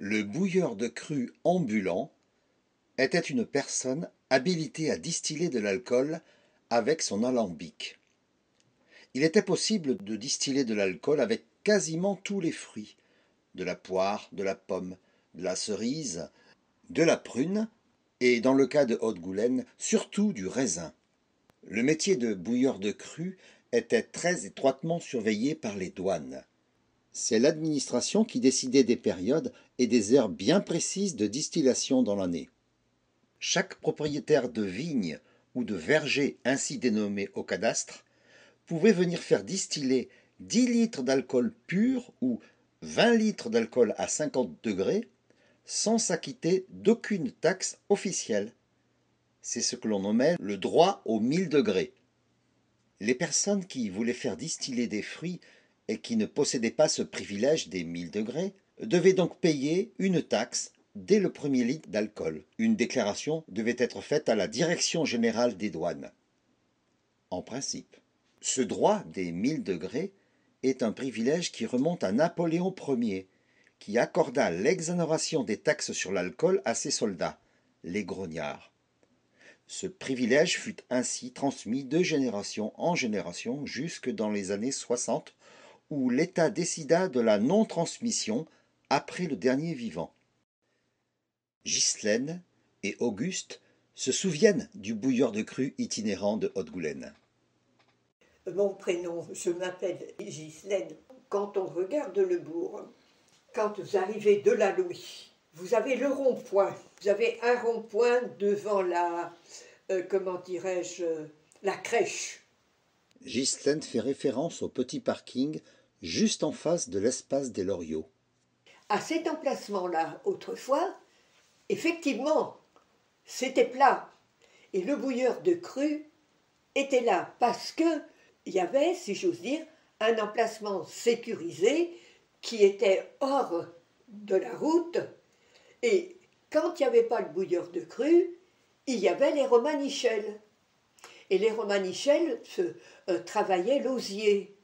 Le bouilleur de cru ambulant était une personne habilitée à distiller de l'alcool avec son alambic. Il était possible de distiller de l'alcool avec quasiment tous les fruits, de la poire, de la pomme, de la cerise, de la prune et, dans le cas de Haute-Goulaine, surtout du raisin. Le métier de bouilleur de cru était très étroitement surveillé par les douanes. C'est l'administration qui décidait des périodes et des heures bien précises de distillation dans l'année. Chaque propriétaire de vigne ou de verger ainsi dénommé au cadastre pouvait venir faire distiller 10 litres d'alcool pur ou 20 litres d'alcool à 50 degrés sans s'acquitter d'aucune taxe officielle. C'est ce que l'on nommait le droit aux 1000 degrés. Les personnes qui voulaient faire distiller des fruits et qui ne possédaient pas ce privilège des 1000 degrés devaient donc payer une taxe dès le premier litre d'alcool. Une déclaration devait être faite à la Direction générale des douanes. En principe, ce droit des 1000 degrés est un privilège qui remonte à Napoléon Ier, qui accorda l'exonération des taxes sur l'alcool à ses soldats, les grognards. Ce privilège fut ainsi transmis de génération en génération jusque dans les années 60, où l'État décida de la non-transmission après le dernier vivant. Ghislaine et Auguste se souviennent du bouilleur de cru itinérant de Haute-Goulaine. Mon prénom, je m'appelle Ghislaine. Quand on regarde le bourg, quand vous arrivez de la Louis, vous avez le rond-point. Vous avez un rond-point devant la, la crèche. Ghislaine fait référence au petit parking juste en face de l'espace des Loriots. À cet emplacement-là, autrefois, effectivement, c'était plat. Et le bouilleur de cru était là parce que il y avait, si j'ose dire, un emplacement sécurisé qui était hors de la route. Et quand il n'y avait pas le bouilleur de cru, il y avait les romanichels. Et les romanichels travaillaient l'osier.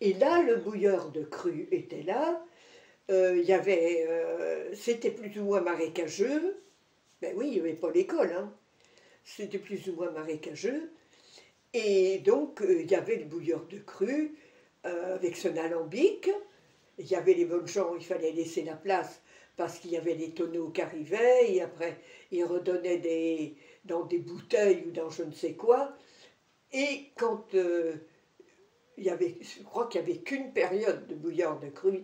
Et là, le bouilleur de cru était là. C'était plus ou moins marécageux. Ben oui, il n'y avait pas l'école, hein. C'était plus ou moins marécageux. Et donc, il y avait le bouilleur de cru avec son alambic. Il y avait les bonnes gens, il fallait laisser la place parce qu'il y avait les tonneaux qui arrivaient. Et après, ils redonnaient dans des bouteilles ou dans je ne sais quoi. Et quand je crois qu'il n'y avait qu'une période de bouilleur de cru.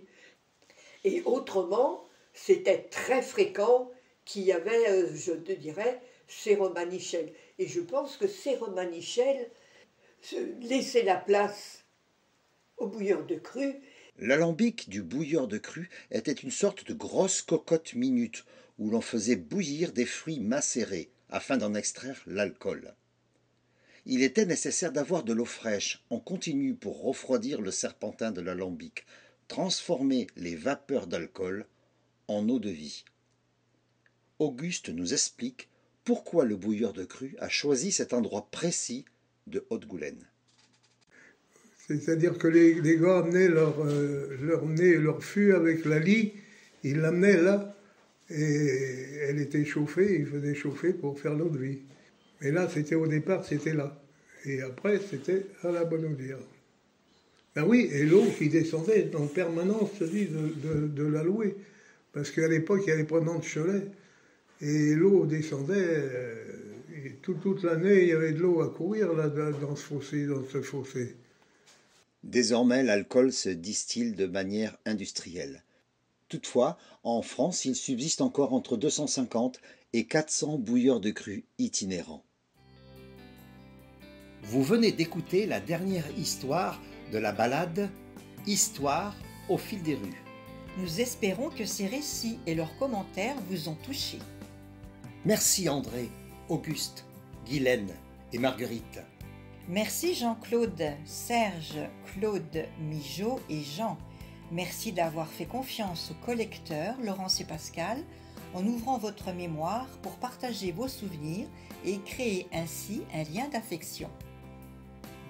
Et autrement, c'était très fréquent qu'il y avait, je te dirais, ces romanichels. Et je pense que ces romanichels laissaient la place au bouilleur de cru. L'alambic du bouilleur de cru était une sorte de grosse cocotte minute où l'on faisait bouillir des fruits macérés afin d'en extraire l'alcool. Il était nécessaire d'avoir de l'eau fraîche en continu pour refroidir le serpentin de l'alambic, transformer les vapeurs d'alcool en eau de vie. Auguste nous explique pourquoi le bouilleur de cru a choisi cet endroit précis de Haute-Goulaine. C'est-à-dire que les gars amenaient leur fût avec la lie, ils l'amenaient là, et elle était chauffée, ils faisaient chauffer pour faire l'eau de vie. Mais là, au départ, c'était là. Et après, c'était à la Bonaudière. Ben oui, et l'eau qui descendait en permanence, de la louer. Parce qu'à l'époque, il n'y avait pas de Cholet. Et l'eau descendait, et toute l'année, il y avait de l'eau à courir là, dans ce fossé. Désormais, l'alcool se distille de manière industrielle. Toutefois, en France, il subsiste encore entre 250 et 400 bouilleurs de cru itinérants. Vous venez d'écouter la dernière histoire de la balade « Histoire au fil des rues ». Nous espérons que ces récits et leurs commentaires vous ont touché. Merci André, Auguste, Ghislaine et Marguerite. Merci Jean-Claude, Serge, Claude, Mijo et Jean. Merci d'avoir fait confiance aux collecteurs Laurence et Pascal en ouvrant votre mémoire pour partager vos souvenirs et créer ainsi un lien d'affection.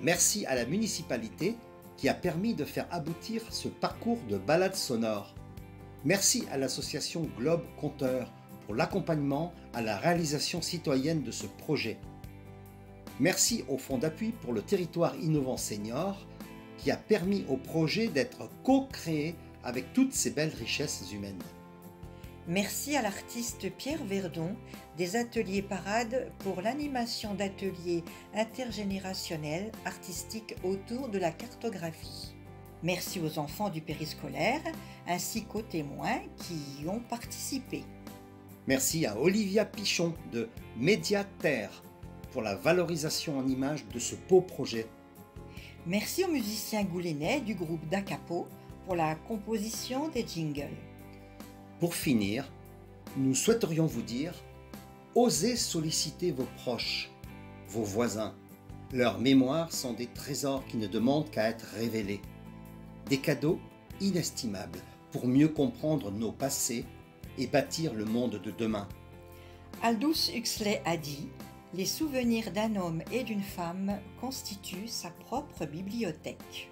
Merci à la municipalité qui a permis de faire aboutir ce parcours de balade sonore. Merci à l'association Globe Conteur pour l'accompagnement à la réalisation citoyenne de ce projet. Merci au Fonds d'appui pour le territoire innovant senior qui a permis au projet d'être co-créé avec toutes ces belles richesses humaines. Merci à l'artiste Pierre Verdon des ateliers Parade pour l'animation d'ateliers intergénérationnels artistiques autour de la cartographie. Merci aux enfants du périscolaire ainsi qu'aux témoins qui y ont participé. Merci à Olivia Pichon de Médiaterre pour la valorisation en images de ce beau projet. Merci aux musiciens goulénais du groupe Dacapo pour la composition des jingles. Pour finir, nous souhaiterions vous dire, osez solliciter vos proches, vos voisins. Leurs mémoires sont des trésors qui ne demandent qu'à être révélés. Des cadeaux inestimables pour mieux comprendre nos passés et bâtir le monde de demain. Aldous Huxley a dit « Les souvenirs d'un homme et d'une femme constituent sa propre bibliothèque ».